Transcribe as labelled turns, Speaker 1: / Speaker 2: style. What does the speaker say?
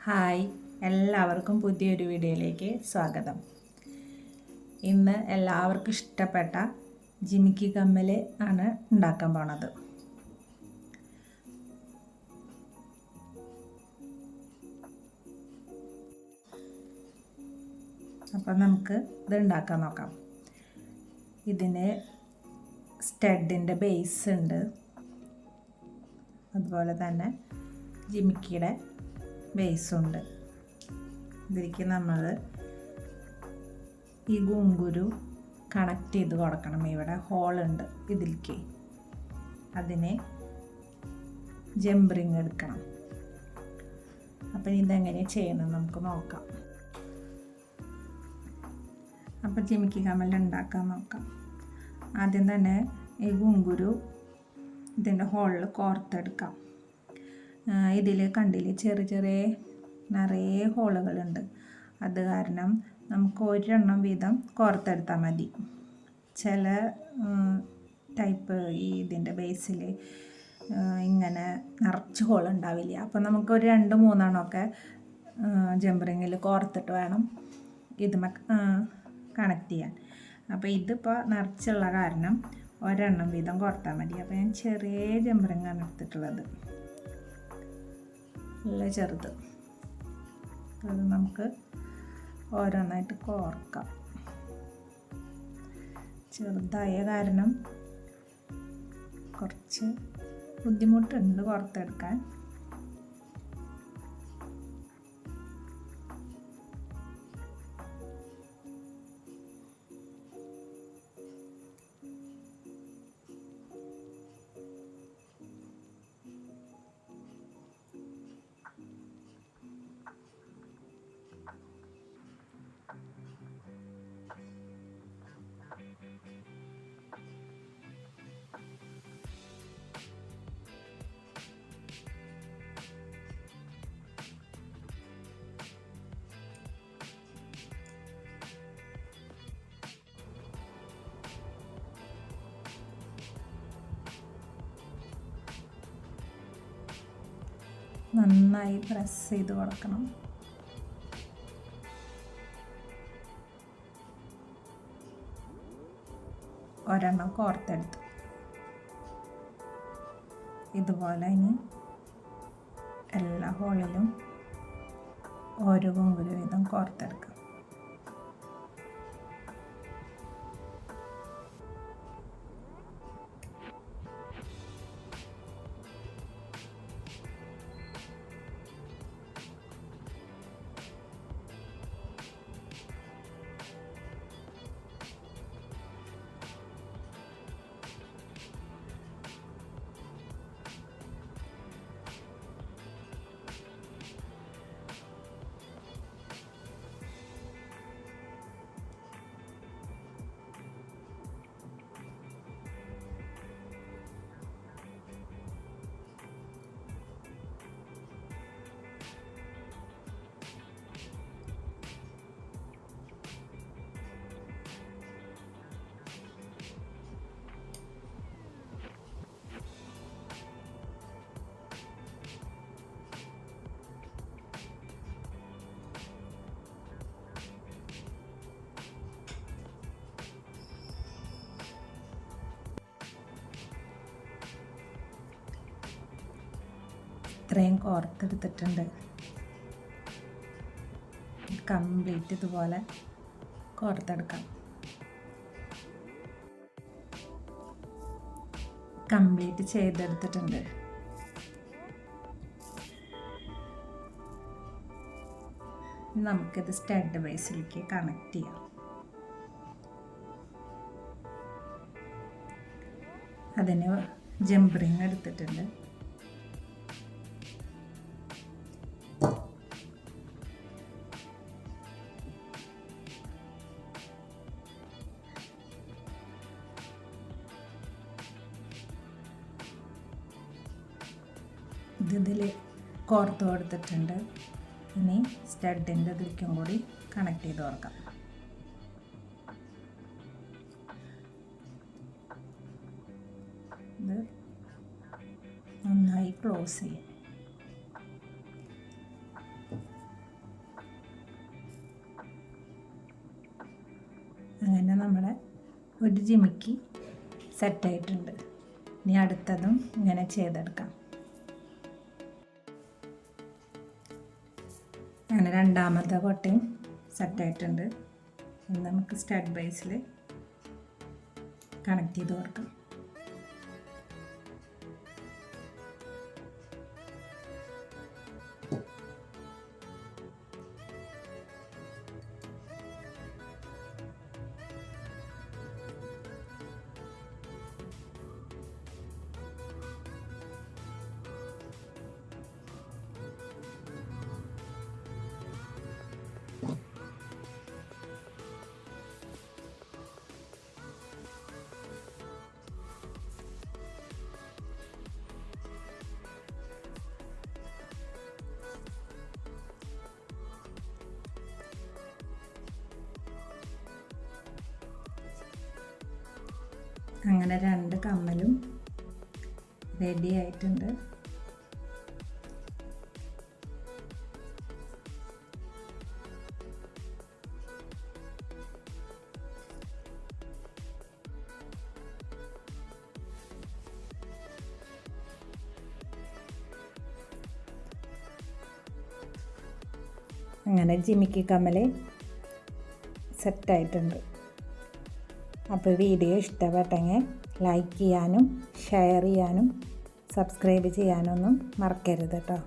Speaker 1: Hi, എല്ലാവർക്കും പുതിയൊരു വീഡിയോയിലേക്ക് സ്വാഗതം. ഇന്ന് എല്ലാവർക്കും ഇഷ്ടപ്പെട്ട ജിമിക്കി കമ്മൽ ആണ് ഉണ്ടാക്കാൻ പോണത്. അപ്പം നമുക്ക് ഇത് ഉണ്ടാക്കാൻ നോക്കാം. ഇതിന് സ്റ്റഡിൻ്റെ ബേസ് ഉണ്ട്, അതുപോലെ തന്നെ ജിമിക്കിയുടെ ബേസുണ്ട്. ഇതിലേക്ക് നമ്മൾ ഈ ഗുങ്കുരു കണക്ട് ചെയ്ത് കൊടുക്കണം. ഇവിടെ ഹോളുണ്ട് ഇതിലേക്ക്. അതിനെ ജംബറിങ് എടുക്കണം. അപ്പം ഇതെങ്ങനെ ചെയ്യണം നമുക്ക് നോക്കാം. അപ്പം ജിമിക്കി കമ്മൽ ഉണ്ടാക്കാൻ നോക്കാം. ആദ്യം തന്നെ ഈ ഗുങ്കുരു ഇതിൻ്റെ ഹോളിൽ കോർത്തെടുക്കാം. ഇതിൽ കണ്ടില്ലേ, ചെറിയ നിറയെ ഹോളുകളുണ്ട്. അത് കാരണം നമുക്ക് ഒരെണ്ണം വീതം കോർത്തെടുത്താൽ മതി. ചില ടൈപ്പ് ഈ ഇതിൻ്റെ ബേസിൽ ഇങ്ങനെ നിറച്ച് ഹോളുണ്ടാവില്ല. അപ്പം നമുക്ക് ഒരു 2-3 എണ്ണമൊക്കെ ജംബറിങ്ങിൽ കോർത്തിട്ട് വേണം ഇത് കണക്ട് ചെയ്യാൻ. അപ്പോൾ ഇതിപ്പോൾ നിറച്ചുള്ള കാരണം ഒരെണ്ണം വീതം കോർത്താൽ മതി. അപ്പോൾ ഞാൻ ചെറിയ ജംബറിങ്ങാണ് എടുത്തിട്ടുള്ളത്, നല്ല ചെറുത്. അത് നമുക്ക് ഓരോന്നായിട്ട് കോർക്കാം. ചെറുതായ കാരണം കുറച്ച് ബുദ്ധിമുട്ടുണ്ട് കോർത്തെടുക്കാൻ. നന്നായി പ്രസ് ചെയ്ത് കൊടുക്കണം. ഒരെണ്ണം കോർത്തെടുത്തു. ഇതുപോലെ ഇനി എല്ലാ ഹോളിലും ഓരോ ഗുങ്കുരു വീതം കോർത്തെടുക്കാം. ഇത്രയും കോർത്തെടുത്തിട്ടുണ്ട്. കംപ്ലീറ്റ് ഇതുപോലെ കോർത്തെടുക്കാം. കംപ്ലീറ്റ് ചെയ്തെടുത്തിട്ടുണ്ട്. നമുക്കിത് സ്റ്റഡ് ബേസിലേക്ക് കണക്ട് ചെയ്യാം. അതിന് ജംബറിങ് എടുത്തിട്ടുണ്ട്. ഇതിൽ കോർത്ത് കൊടുത്തിട്ടുണ്ട്. ഇനി സ്റ്റഡിൻ്റെ ഇതിലേക്കും കൂടി കണക്ട് ചെയ്ത് കൊടുക്കാം. ഇത് നന്നായി ക്ലോസ് ചെയ്യും. ഒരു ജിമിക്ക് സെറ്റായിട്ടുണ്ട്. ഇനി അടുത്തതും ഇങ്ങനെ ചെയ്തെടുക്കാം. അങ്ങനെ രണ്ടാമത്തെ കൊട്ടയും സെറ്റായിട്ടുണ്ട്. ഇനി നമുക്ക് സ്റ്റഡ് ബേസിൽ കണക്ട് ചെയ്ത് കൊടുക്കാം. അങ്ങനെ 2 കമ്മലും റെഡി ആയിട്ടുണ്ട്. അങ്ങനെ ജിമിക്കി കമ്മൽ സെറ്റായിട്ടുണ്ട്. അപ്പോൾ വീഡിയോ ഇഷ്ടപ്പെട്ടെങ്കിൽ ലൈക്ക് ചെയ്യാനും ഷെയർ ചെയ്യാനും സബ്സ്ക്രൈബ് ചെയ്യാനൊന്നും മറക്കരുത് കേട്ടോ.